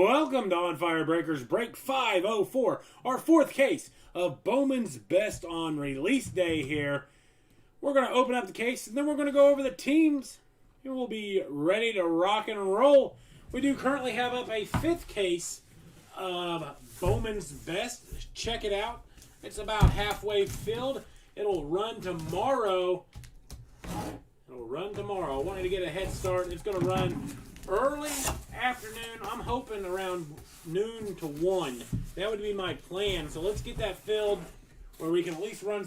Welcome to On Fire Breakers Break 504, our fourth case of Bowman's Best on release day here. We're going to open up the case and then we're going to go over the teams and we'll be ready to rock and roll. We do currently have up a fifth case of Bowman's Best. Check it out. It's about halfway filled. It'll run tomorrow. I wanted to get a head start. It's going to run early afternoon. I'm hoping around noon to 1. That would be my plan. So let's get that filled where we can at least run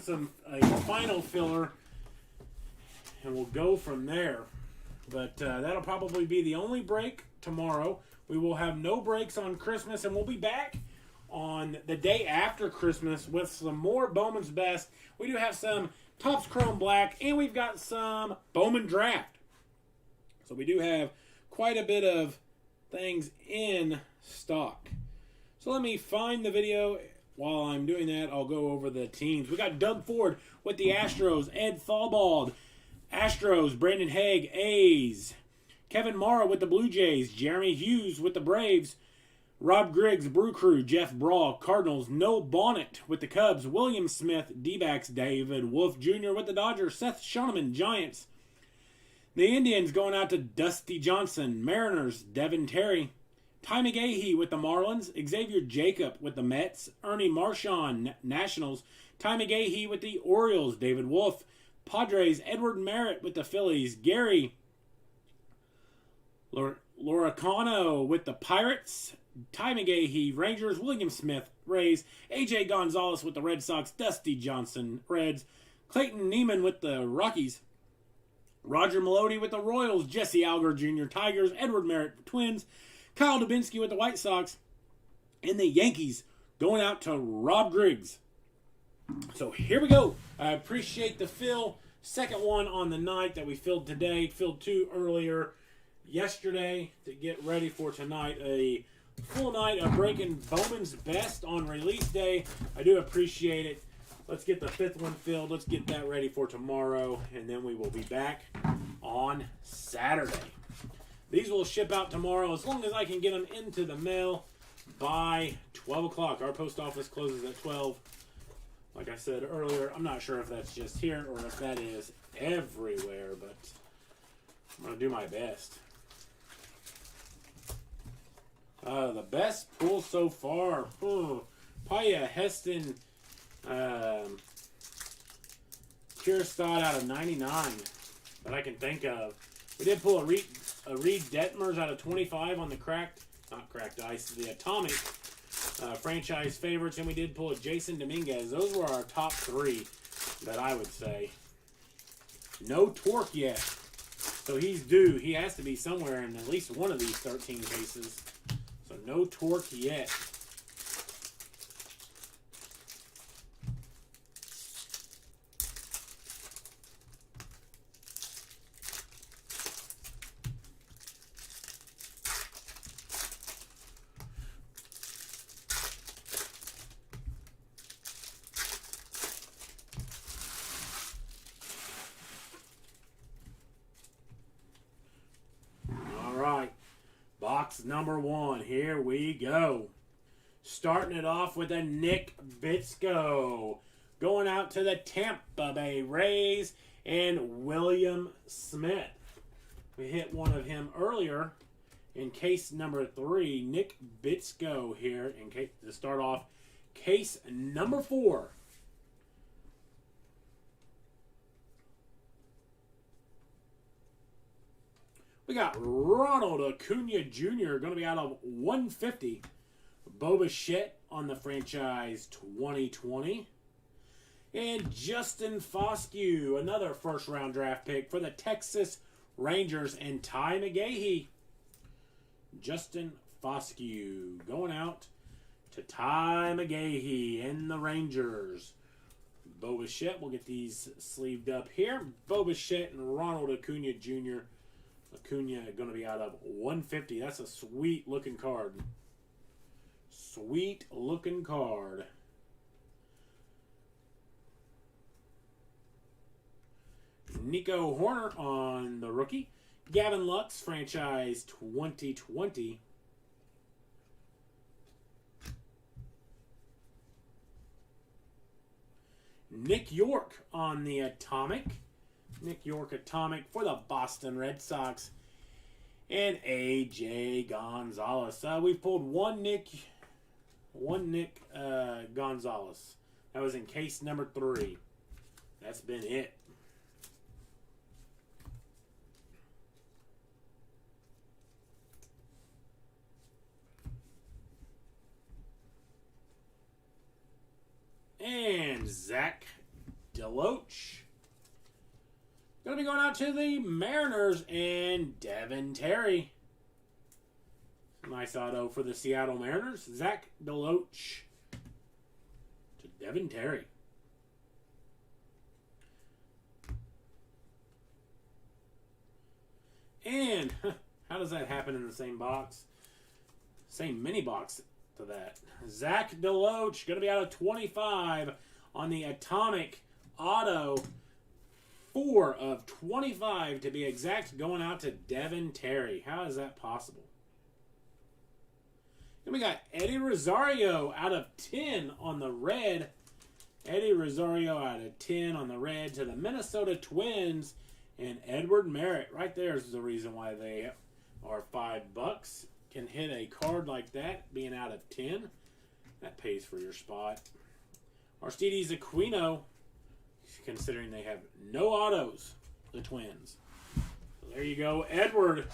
a final filler and we'll go from there. But that'll probably be the only break tomorrow. We will have no breaks on Christmas, and we'll be back on the day after Christmas with some more Bowman's Best. We do have some Topps Chrome Black, and we've got some Bowman Draft. So we do have quite a bit of things in stock. So let me find the video. While I'm doing that, I'll go over the teams. We got Doug Ford with the Astros, Ed Thalbald, Astros, Brandon Haig, A's, Kevin Mara with the Blue Jays, Jeremy Hughes with the Braves, Rob Griggs, Brew Crew, Jeff Brawl, Cardinals, Noel Bonnet with the Cubs, William Smith, D-backs, David Wolf Jr. with the Dodgers, Seth Shoneman, Giants. The Indians going out to Dusty Johnson, Mariners, Devin Terry, Ty McGahee with the Marlins, Xavier Jacob with the Mets, Ernie Marchand, Nationals, Ty McGahee with the Orioles, David Wolf, Padres, Edward Merritt with the Phillies, Gary Loracano with the Pirates, Ty McGahee, Rangers, William Smith, Rays, AJ Gonzalez with the Red Sox, Dusty Johnson, Reds, Clayton Neiman with the Rockies, Roger Melody with the Royals, Jesse Alger Jr., Tigers, Edward Merritt, Twins, Kyle Dubinsky with the White Sox, and the Yankees going out to Rob Griggs. So here we go. I appreciate the fill. Second one on the night that we filled today. Filled two earlier yesterday to get ready for tonight. A full night of breaking Bowman's Best on release day. I do appreciate it. Let's get the fifth one filled. Let's get that ready for tomorrow, and then we will be back on Saturday. These will ship out tomorrow as long as I can get them into the mail by 12 o'clock. Our post office closes at 12. Like I said earlier, I'm not sure if that's just here or if that is everywhere, but I'm going to do my best. The best pull so far. Paya Heston Kierstad out of 99 that I can think of. We did pull a Reed Detmers out of 25 on the not cracked ice, the Atomic franchise favorites, and we did pull a Jason Dominguez. Those were our top three that I would say. No torque yet. So he's due. He has to be somewhere in at least one of these 13 cases. So no torque yet. Box number one. Here we go. Starting it off with a Nick Bitsko. Going out to the Tampa Bay Rays and William Smith. We hit one of him earlier in case number 3. Nick Bitsko here in case to start off case number 4. We got Ronald Acuna Jr. going to be out of 150. Bo Bichette on the franchise 2020. And Justin Foscue, another first-round draft pick for the Texas Rangers, and Ty McGahee. Justin Foscue going out to Ty McGahee and the Rangers. Bo Bichette, we'll get these sleeved up here. Bo Bichette and Ronald Acuna Jr. Acuna going to be out of 150. That's a sweet looking card. Sweet looking card. Nico Horner on the rookie. Gavin Lux, franchise 2020. Nick York on the Atomic. Nick York Atomic for the Boston Red Sox. And A.J. Gonzalez. We've pulled one Nick Gonzalez. That was in case number 3. That's been it. And Zach Deloach. Going to be going out to the Mariners and Devin Terry. Nice auto for the Seattle Mariners. Zach Deloach to Devin Terry. And how does that happen in the same box? Same mini box to that. Zach Deloach going to be out of 25 on the Atomic Auto. 4 of 25 to be exact, going out to Devin Terry. How is that possible? Then we got Eddie Rosario out of 10 on the red. Eddie Rosario out of 10 on the red to the Minnesota Twins. And Edward Merritt. Right there is the reason why they are $5. Can hit a card like that, being out of 10. That pays for your spot. Aristides Aquino, considering they have no autos, the Twins. So there you go, Edward.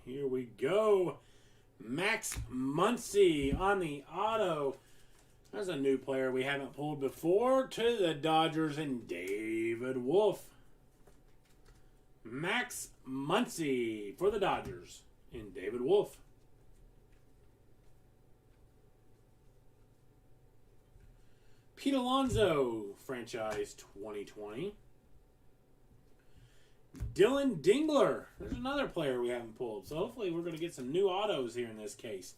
Here we go. Max Muncy on the auto. There's a new player we haven't pulled before to the Dodgers and David Wolf. Max Muncy for the Dodgers and David Wolf. Pete Alonso, franchise 2020. Dylan Dingler. There's another player we haven't pulled. So hopefully we're going to get some new autos here in this case.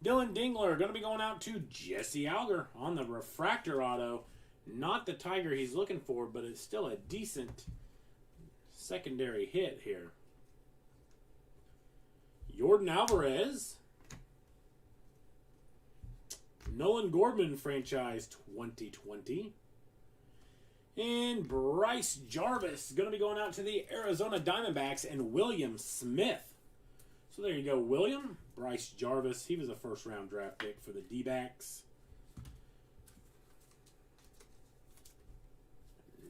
Dylan Dingler going to be going out to Jesse Alger on the refractor auto. Not the Tiger he's looking for, but it's still a decent secondary hit here. Jordan Alvarez. Nolan Gorman, franchise 2020. And Bryce Jarvis going to be going out to the Arizona Diamondbacks and William Smith. So there you go, William. Bryce Jarvis, he was a first-round draft pick for the D-backs.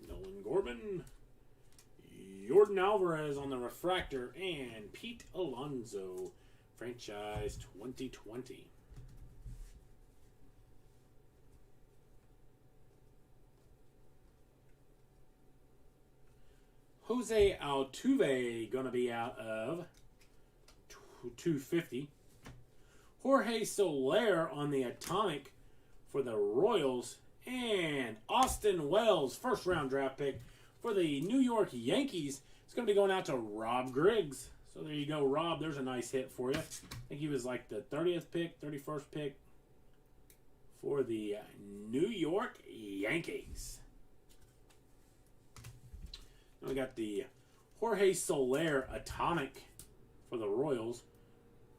Nolan Gorman. Jordan Alvarez on the refractor. And Pete Alonso, franchise 2020. Jose Altuve going to be out of 250. Jorge Soler on the Atomic for the Royals. And Austin Wells, first round draft pick for the New York Yankees. It's going to be going out to Rob Griggs. So there you go, Rob. There's a nice hit for you. I think he was like the 30th pick, 31st pick for the New York Yankees. We got the Jorge Soler Atomic for the Royals.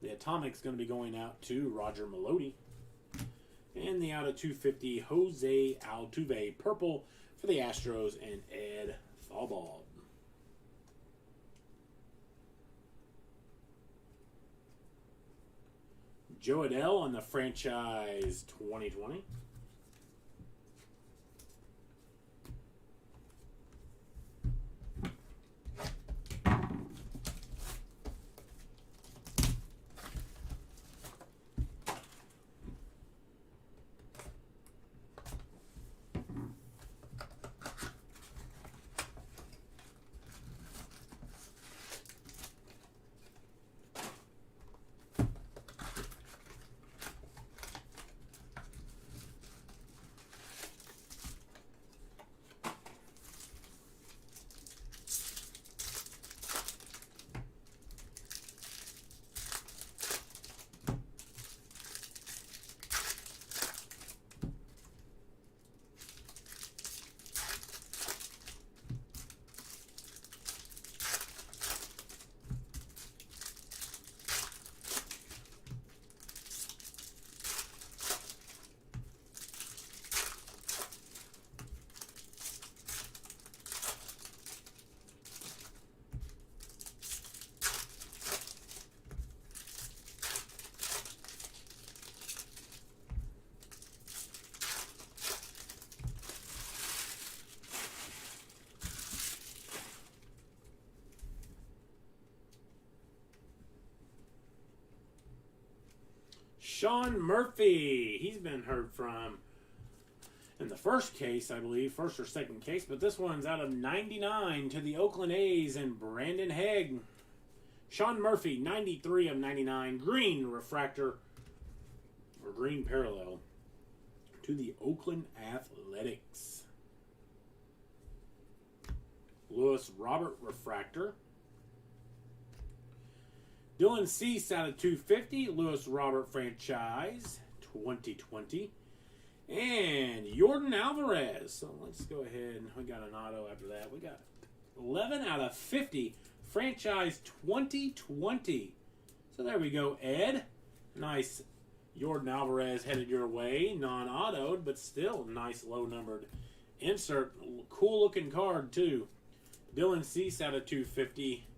The Atomic's going to be going out to Roger Melody. And the out of 250, Jose Altuve, purple for the Astros, and Ed Thalbald. Joe Adele on the franchise 2020. Sean Murphy. He's been heard from in the first case, I believe, first or second case, but this one's out of 99 to the Oakland A's and Brandon Haig. Sean Murphy, 93 of 99, green refractor, or green parallel, to the Oakland Athletics. Lewis Robert refractor. Dylan Cease out of 250, Lewis Robert franchise 2020. And Jordan Alvarez. So let's go ahead. We got an auto after that. We got 11 out of 50, franchise 2020. So there we go, Ed. Nice Jordan Alvarez headed your way. Non-autoed, but still nice low-numbered insert. Cool-looking card, too. Dylan Cease out of 250.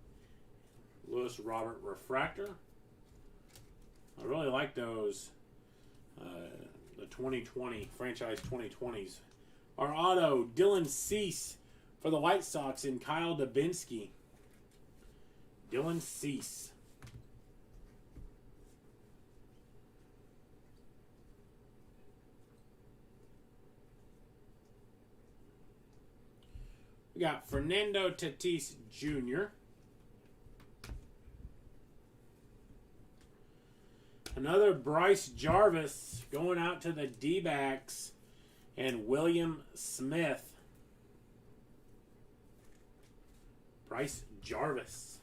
Lewis Robert refractor. I really like those. The 2020 franchise 2020s. Our auto, Dylan Cease for the White Sox and Kyle Dubinsky. Dylan Cease. We got Fernando Tatis Jr. Another Bryce Jarvis going out to the D-backs and William Smith. Bryce Jarvis.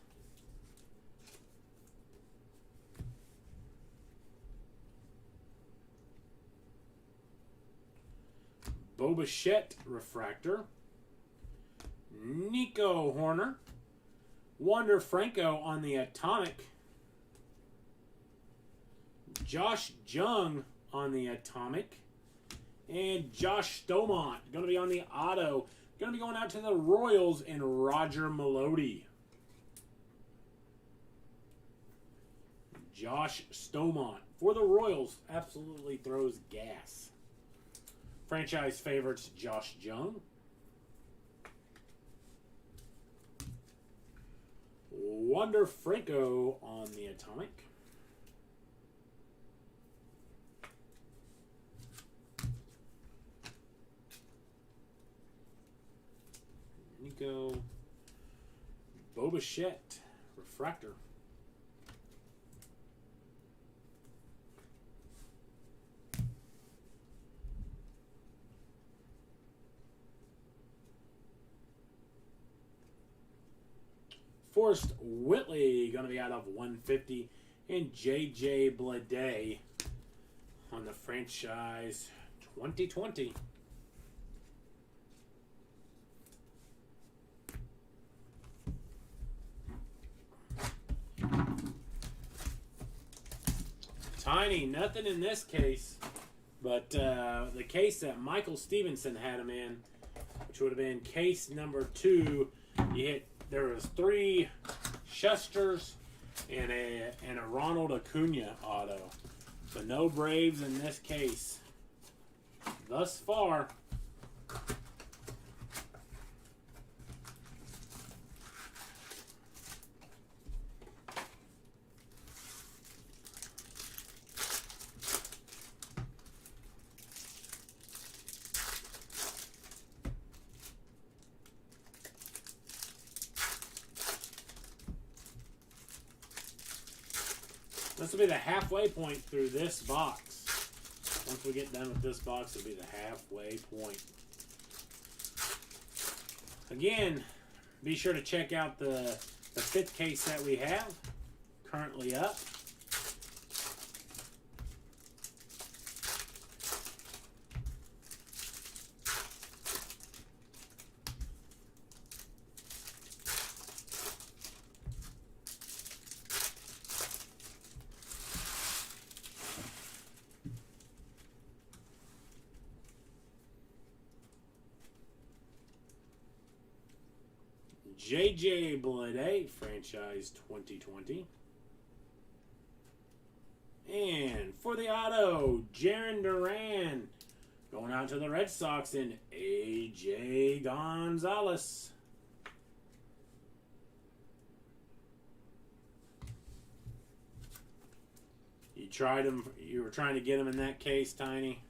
Bo Bichette refractor. Nico Horner. Wander Franco on the Atomic. Josh Jung on the Atomic. And Josh Stomont going to be on the auto. Going to be going out to the Royals and Roger Melody. Josh Stomont for the Royals absolutely throws gas. Franchise favorites Josh Jung. Wander Franco on the Atomic. Nico Bo Bichette refractor. Forrest Whitley going to be out of 150. And J.J. Bleday on the franchise 2020. Tiny, nothing in this case. But the case that Michael Stevenson had him in, which would have been case number 2, there was 3 Schusters and a Ronald Acuna auto. So no Braves in this case thus far. This will be the halfway point through this box. Once we get done with this box, it'll be the halfway point. Again, be sure to check out the 5th case that we have currently up. JJ Bleday, franchise 2020. And for the auto, Jarren Duran, going out to the Red Sox, and AJ Gonzalez. You were trying to get him in that case, Tiny.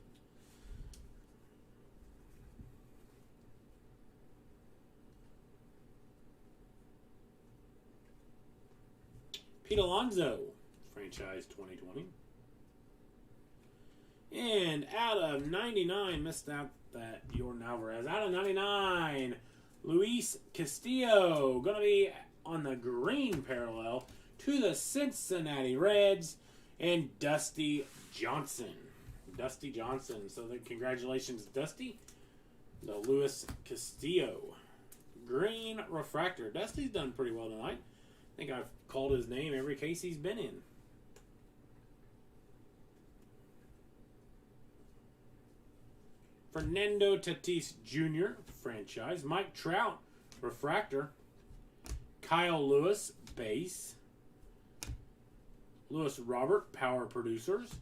Pete Alonso, franchise 2020. And out of 99, missed out that Jordan Alvarez. Out of 99, Luis Castillo, going to be on the green parallel to the Cincinnati Reds, and Dusty Johnson. Dusty Johnson. So congratulations, Dusty. The Luis Castillo green refractor. Dusty's done pretty well tonight. I think I've called his name every case he's been in. Fernando Tatis Jr., franchise. Mike Trout, refractor. Kyle Lewis, base. Lewis Robert, power producers.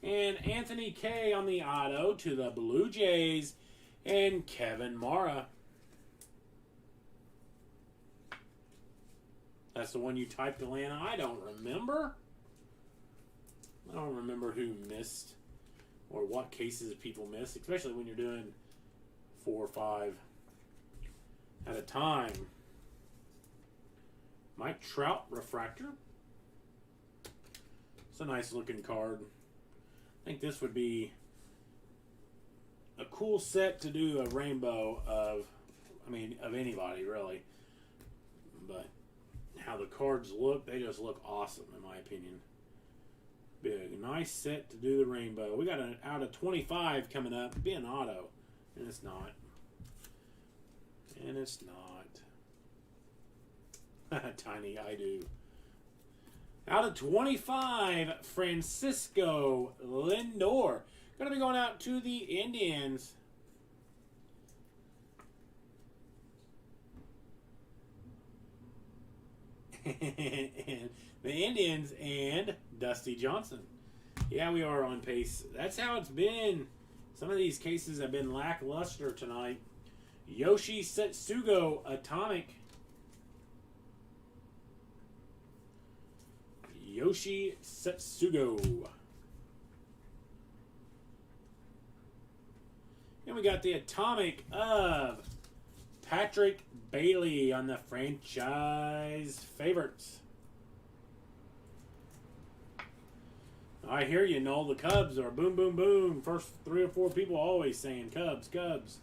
And Anthony K on the auto to the Blue Jays. And Kevin Mara. That's the one you typed, Atlanta. I don't remember. I don't remember who missed or what cases people missed, especially when you're doing 4 or 5 at a time. Mike Trout, refractor. It's a nice looking card. I think this would be a cool set to do a rainbow of, of anybody really. But how the cards look, they just look awesome in my opinion. Be a nice set to do the rainbow. We got an out of 25 coming up. Be an auto. And it's not. And it's not. Tiny, I do. Out of 25, Francisco Lindor. Going to be going out to the Indians. And the Indians and Dusty Johnson. Yeah, we are on pace. That's how it's been. Some of these cases have been lackluster tonight. Yoshi Setsugo, atomic. Yoshi Setsugo. And we got the atomic of Patrick Bailey on the franchise favorites. I hear you, Noel. The Cubs are boom, boom, boom. First 3 or 4 people always saying Cubs, Cubs.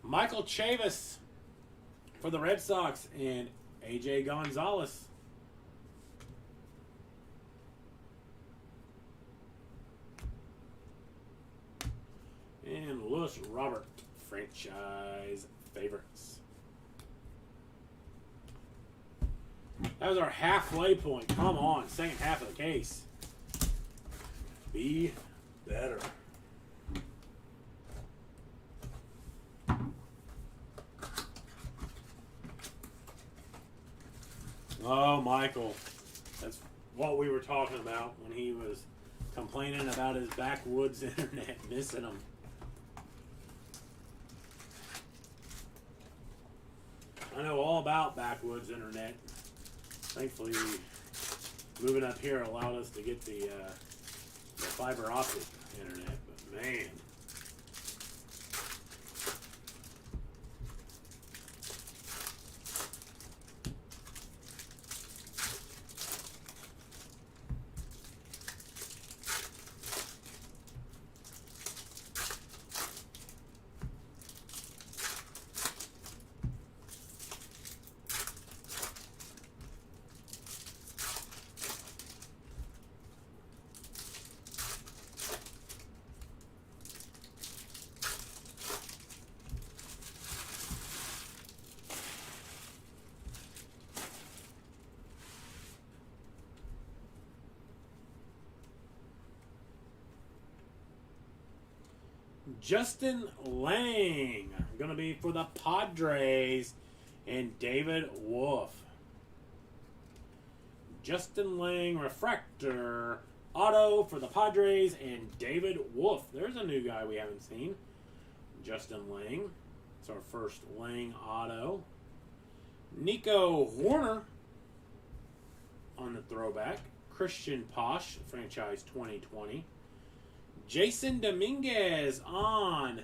Michael Chavis for the Red Sox and AJ Gonzalez. And Lewis Robert, franchise favorites. That was our halfway point. Come on, second half of the case. Be better. Oh, Michael. That's what we were talking about when he was complaining about his backwoods internet missing him. I know all about backwoods internet. Thankfully, moving up here allowed us to get the fiber optic internet. But man. Justin Lang, going to be for the Padres, and David Wolf. Justin Lang, refractor, auto for the Padres, and David Wolf. There's a new guy we haven't seen. Justin Lang. It's our first Lang auto. Nico Horner on the throwback. Christian Posh, franchise 2020. Jason Dominguez on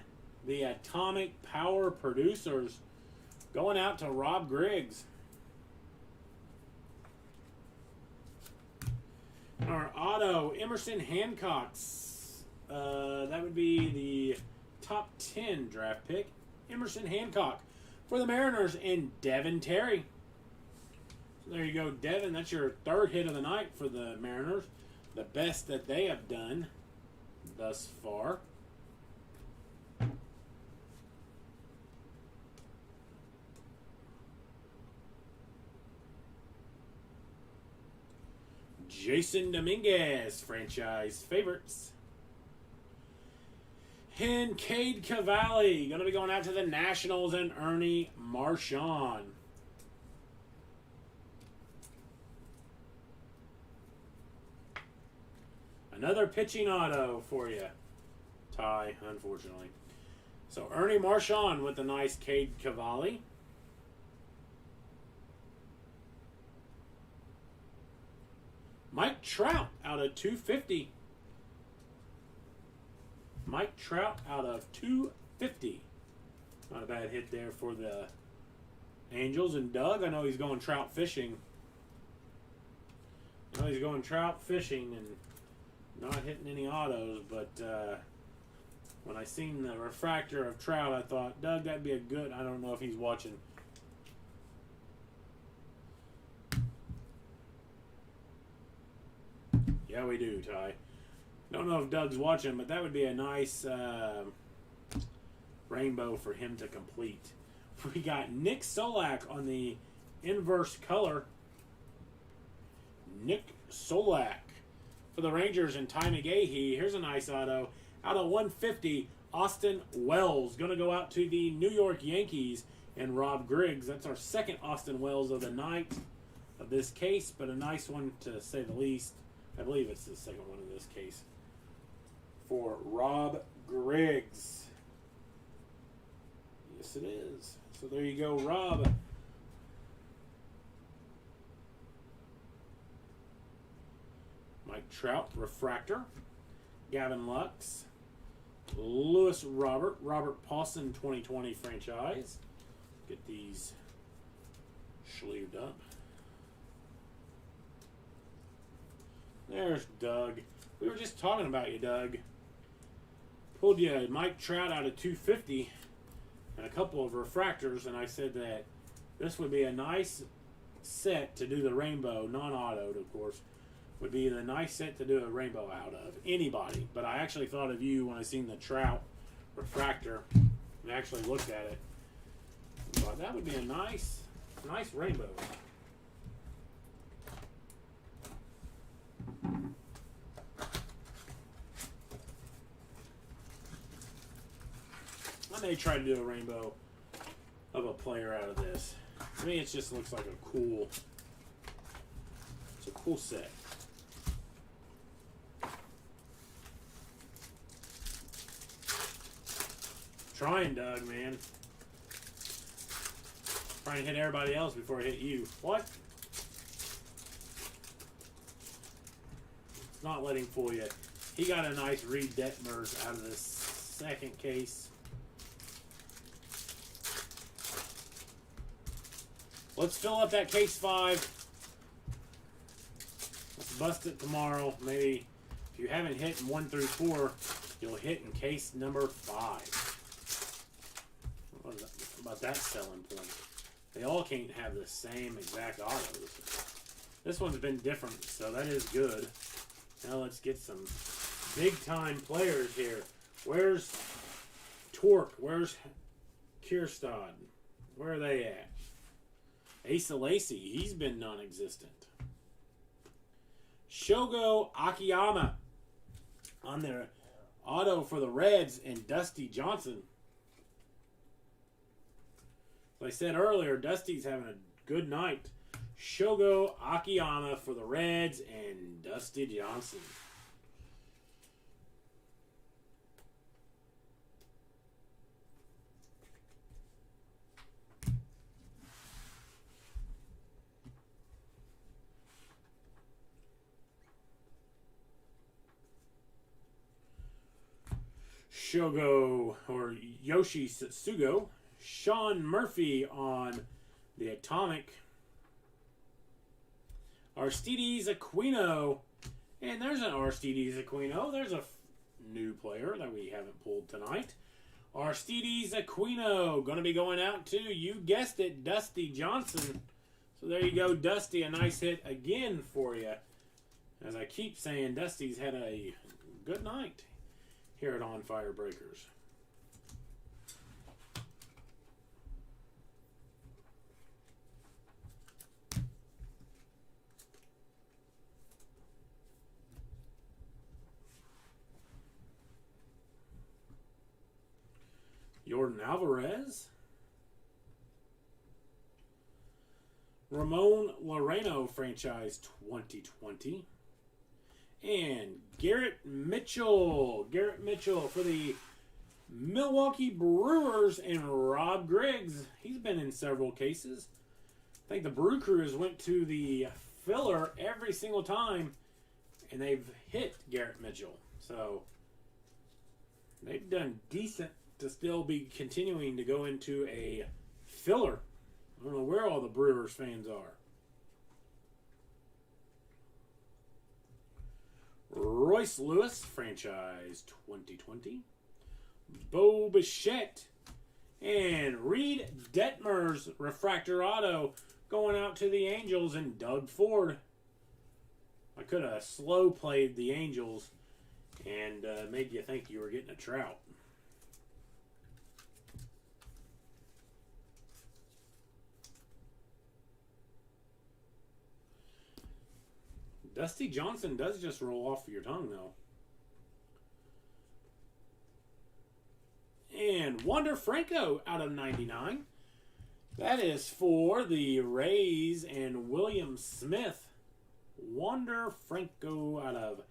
the Atomic Power Producers, going out to Rob Griggs. Our auto, Emerson Hancock's. That would be the top 10 draft pick. Emerson Hancock for the Mariners, and Devin Terry. So there you go, Devin. That's your third hit of the night for the Mariners. The best that they have done thus far. Jason Dominguez, franchise favorites. And Cade Cavalli, going to be going out to the Nationals, and Ernie Marchand. Another pitching auto for you, Ty, unfortunately. So Ernie Marchand with the nice Cade Cavalli. Mike Trout out of 250. Mike Trout out of 250. Not a bad hit there for the Angels. And Doug, I know he's going trout fishing. I know he's going trout fishing and not hitting any autos, but when I seen the refractor of Trout, I thought, Doug, that'd be a good. I don't know if he's watching. Yeah, we do, Ty. Don't know if Doug's watching, but that would be a nice rainbow for him to complete. We got Nick Solak on the inverse color. Nick Solak for the Rangers, and Ty McGahee. Here's a nice auto. Out of 150, Austin Wells. Going to go out to the New York Yankees, and Rob Griggs. That's our second Austin Wells of the night of this case, but a nice one to say the least. I believe it's the second one in this case. For Rob Griggs. Yes, it is. So there you go, Rob. Mike Trout, refractor. Gavin Lux. Lewis Robert. Robert Paulson, 2020 franchise. Get these sleeved up. There's Doug. We were just talking about you, Doug. Pulled you Mike Trout out of 250 and a couple of refractors, and I said that this would be a nice set to do the rainbow, non-autoed, of course, would be the nice set to do a rainbow out of. Anybody. But I actually thought of you when I seen the Trout refractor and actually looked at it. But that would be a nice rainbow. when they try to do a rainbow of a player out of this. To me, it just looks like a cool. It's a cool set. Trying, Doug, man. Trying to hit everybody else before I hit you. What? It's not letting fool you. He got a nice Reed Detmers out of this second case. Let's fill up that case 5. Let's bust it tomorrow. Maybe if you haven't hit in 1 through 4, you'll hit in case number 5. What about that selling point? They all can't have the same exact autos. This one's been different, so that is good. Now let's get some big-time players here. Where's Torque? Where's Kierstad? Where are they at? Asa Lacy, he's been non-existent. Shogo Akiyama on their auto for the Reds, and Dusty Johnson. As I said earlier, Dusty's having a good night. Shogo Akiyama for the Reds and Dusty Johnson. Shogo, or Yoshi Sugo, Sean Murphy on the Atomic, Aristides Aquino, and there's an Aristides Aquino. There's a new player that we haven't pulled tonight. Aristides Aquino, going to be going out to, you guessed it, Dusty Johnson. So there you go, Dusty, a nice hit again for you. As I keep saying, Dusty's had a good night here at On Fire Breakers. Jordan Alvarez. Ramon Laureano franchise 2020. And Garrett Mitchell. Garrett Mitchell for the Milwaukee Brewers and Rob Griggs. He's been in several cases. I think the Brew Crews went to the filler every single time, and they've hit Garrett Mitchell. So they've done decent to still be continuing to go into a filler. I don't know where all the Brewers fans are. Royce Lewis, franchise 2020. Bo Bichette and Reed Detmers, refractor auto, going out to the Angels, and Doug Ford. I could have slow played the Angels and made you think you were getting a Trout. Dusty Johnson does just roll off your tongue, though. And Wander Franco out of 99. That is for the Rays and William Smith. Wander Franco out of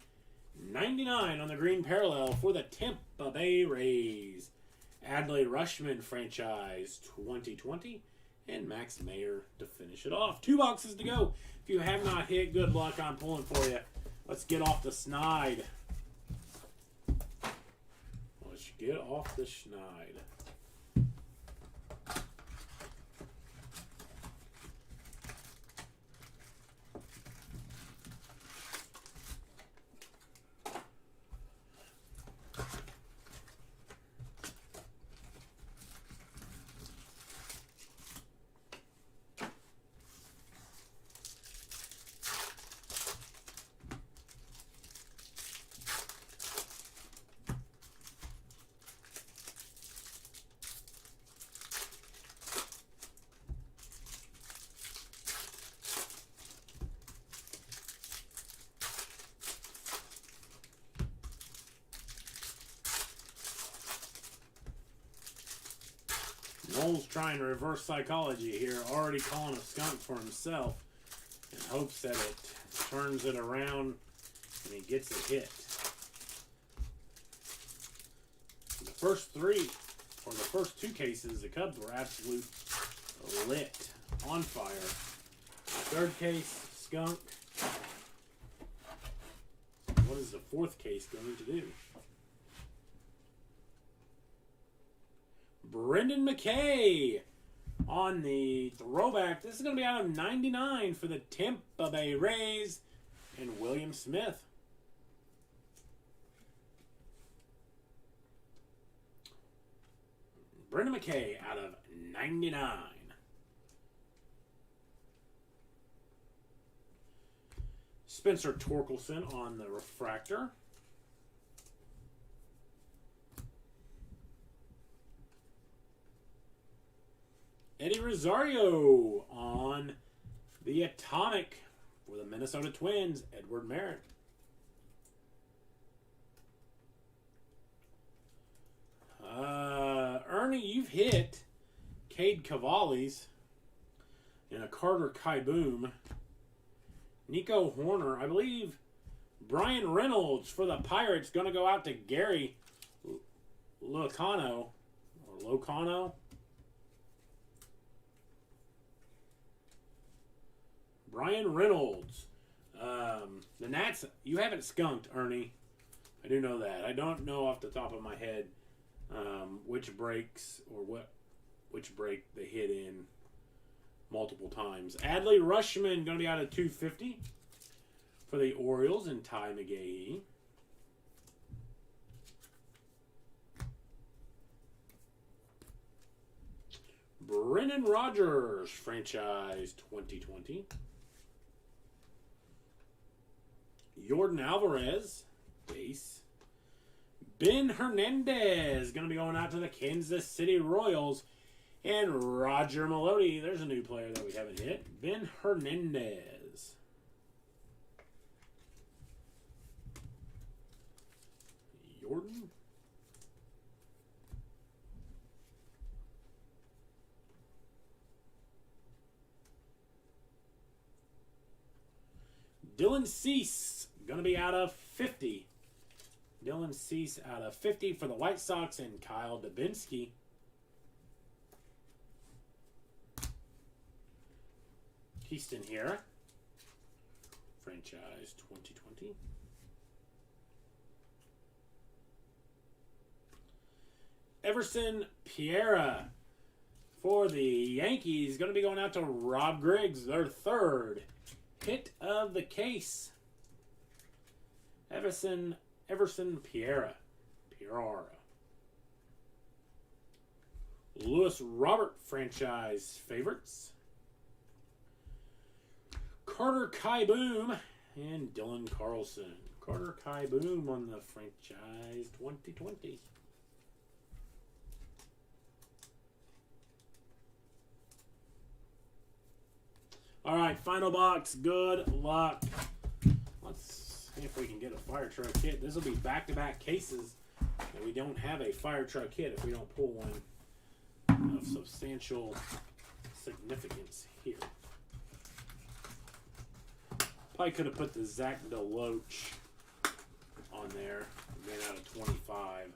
99 on the green parallel for the Tampa Bay Rays. Adley Rushman franchise 2020. And Max Mayer to finish it off. 2 boxes to go. If you have not hit, good luck. I'm pulling for you. Let's get off the snide. Let's get off the snide. Noel's trying reverse psychology here, already calling a skunk for himself in hopes that it turns it around and he gets a hit. The first three, or the first two cases, the Cubs were absolute lit, on fire. Third case, skunk. What is the fourth case going to do? Brendan McKay on the throwback. This is going to be out of 99 for the Tampa Bay Rays and William Smith. Brendan McKay out of 99. Spencer Torkelson on the refractor. Eddie Rosario on the atomic for the Minnesota Twins, Edward Merritt. Ernie, you've hit Cade Cavalli's and a Carter Kieboom. Nico Horner, I believe Brian Reynolds for the Pirates, going to go out to Gary Locano. Or Locano. Brian Reynolds. The Nats, you haven't skunked, Ernie. I do know that. I don't know off the top of my head which breaks or which break they hit in multiple times. Adley Rushman going to be out of 250 for the Orioles and Ty McGahee. Brennan Rodgers, franchise 2020. Jordan Alvarez, base. Ben Hernandez, going to be going out to the Kansas City Royals. And Roger Melody, there's a new player that we haven't hit. Ben Hernandez. Jordan. Dylan Cease, going to be out of 50. Dylan Cease out of 50 for the White Sox and Kyle Dubinsky. Houston here. Franchise 2020. Everson Piera for the Yankees. Going to be going out to Rob Griggs, their third hit of the case. Everson Piera. Lewis Robert, franchise favorites. Carter Kieboom and Dylan Carlson. Carter Kieboom on the franchise 2020. All right, final box. Good luck. Let's see if we can get a fire truck hit. This will be back-to-back cases, and we don't have a fire truck hit if we don't pull one of substantial significance here. Probably could have put the Zach DeLoach on there. Again, out of 25.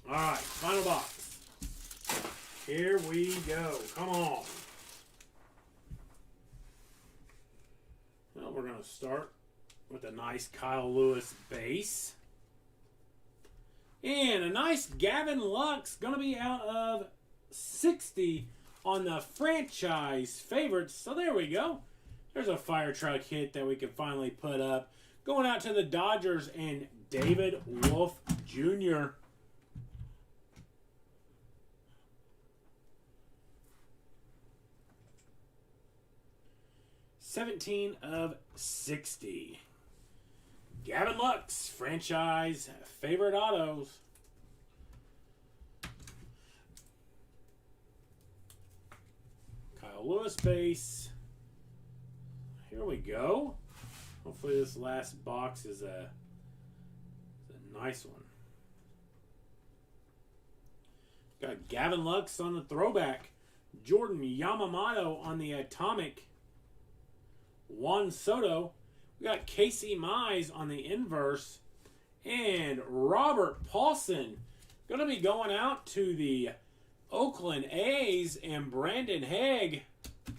All right, final box. Here we go. Come on. going to start with a nice Kyle Lewis base. And a nice Gavin Lux, going to be out of 60 on the franchise favorites. So there we go. There's a fire truck hit that we can finally put up. Going out to the Dodgers and David Wolf Jr. $17 of 60. Gavin Lux, franchise favorite autos. Kyle Lewis base. Here we go. Hopefully this last box is a nice one. Got Gavin Lux on the throwback. Jordan Yamamoto on the atomic. Juan Soto. We got Casey Mize on the inverse. And Robert Paulson. Going to be going out to the Oakland A's and Brandon Haig.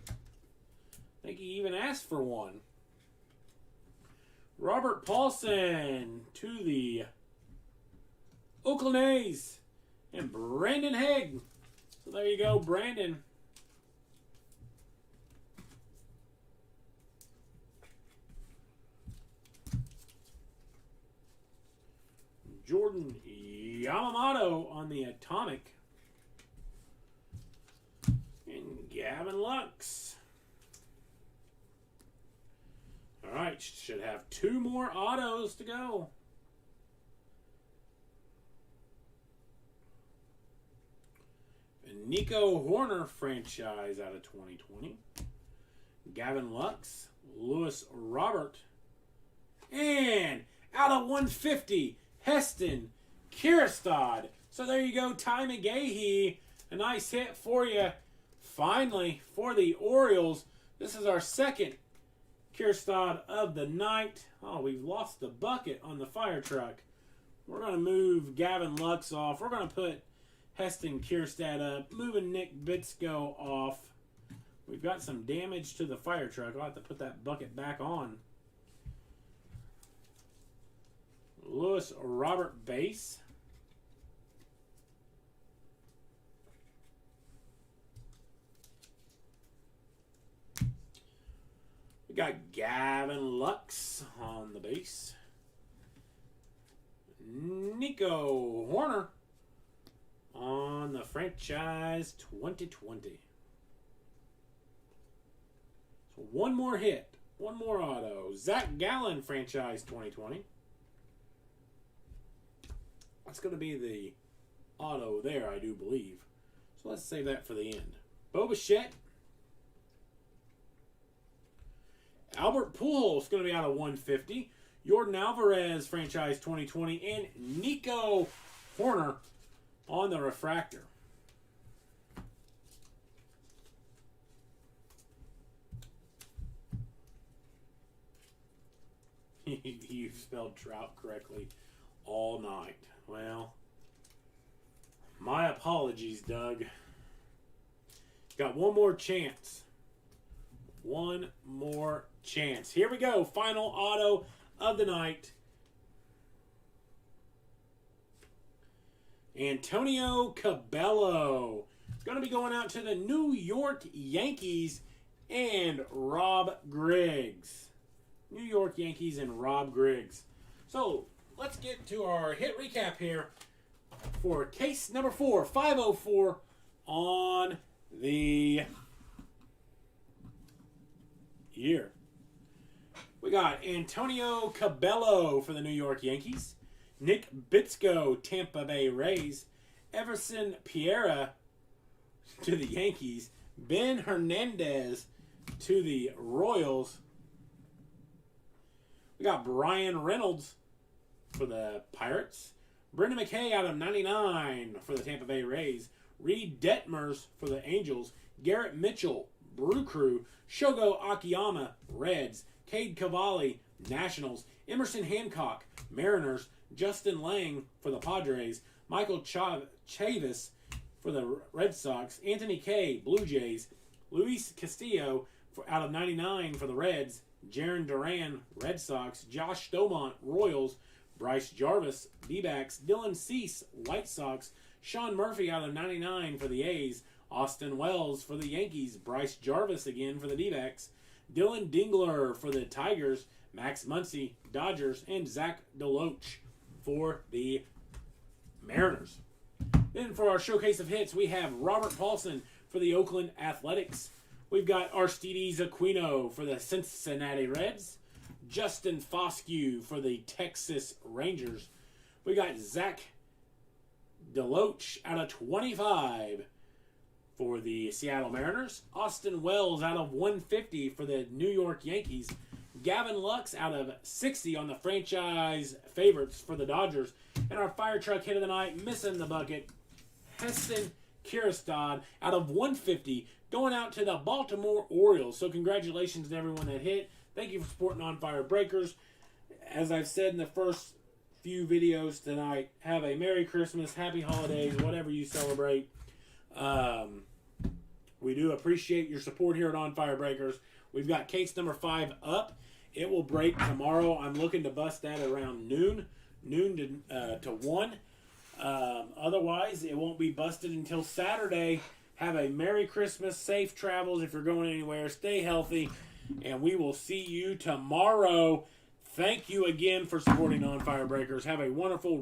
I think he even asked for one. Robert Paulson to the Oakland A's and Brandon Haig. So there you go, Brandon. Jordan Yamamoto on the atomic. And Gavin Lux. All right, should have 2 more autos to go. Nico Horner franchise out of 2020. Gavin Lux, Lewis Robert, and out of 150, Heston Kierstad. So there you go, Ty McGahee. A nice hit for you. Finally, for the Orioles. This is our second Kierstad of the night. Oh, we've lost the bucket on the fire truck. We're going to move Gavin Lux off. We're going to put Heston Kierstad up. Moving Nick Bitsko off. We've got some damage to the fire truck. I'll have to put that bucket back on. Lewis Robert base. We got Gavin Lux on the base. Nico Horner on the franchise 2020. So one more hit. One more auto. Zach Gallen franchise 2020. That's going to be the auto there, I do believe. So let's save that for the end. Bo Bichette. Albert Pujols is going to be out of 150. Jordan Alvarez franchise 2020. And Nico Horner on the refractor. You spelled Trout correctly all night. Well, my apologies, Doug. Got one more chance. One more chance. Here we go. Final auto of the night. Antonio Cabello. Going to be going out to the New York Yankees and Rob Griggs. New York Yankees and Rob Griggs. So, let's get to our hit recap here for case number 4, 504 on the year. We got Antonio Cabello for the New York Yankees, Nick Bitsko, Tampa Bay Rays, Everson Pereira to the Yankees, Ben Hernandez to the Royals. We got Brian Reynolds for the Pirates, Brendan McKay out of 99 for the Tampa Bay Rays, Reed Detmers for the Angels, Garrett Mitchell, Brew Crew, Shogo Akiyama, Reds, Cade Cavalli, Nationals, Emerson Hancock, Mariners, Justin Lang for the Padres, Michael Chavis for the Red Sox, Anthony Kay, Blue Jays, Luis Castillo out of 99 for the Reds, Jaron Duran, Red Sox. Josh Stomont, Royals. Bryce Jarvis, D-backs. Dylan Cease, White Sox. Sean Murphy out of 99 for the A's. Austin Wells for the Yankees. Bryce Jarvis again for the D-backs. Dylan Dingler for the Tigers. Max Muncy, Dodgers. And Zach DeLoach for the Mariners. Then for our showcase of hits, we have Robert Paulson for the Oakland Athletics. We've got Aristides Aquino for the Cincinnati Reds. Justin Foscue for the Texas Rangers. We got Zach DeLoach out of 25 for the Seattle Mariners. Austin Wells out of 150 for the New York Yankees. Gavin Lux out of 60 on the franchise favorites for the Dodgers. And our fire truck hit of the night, missing the bucket, Heston Kierstad out of 150 going out to the Baltimore Orioles. So congratulations to everyone that hit. Thank you for supporting On Fire Breakers. As I've said in the first few videos tonight, have a Merry Christmas, Happy Holidays, whatever you celebrate. We do appreciate your support here at On Fire Breakers. We've got case number 5 up. It will break tomorrow. I'm looking to bust that around noon to 1. Otherwise, it won't be busted until Saturday. Have a Merry Christmas, safe travels if you're going anywhere. Stay healthy, and we will see you tomorrow. Thank you again for supporting On Fire Breakers. Have a wonderful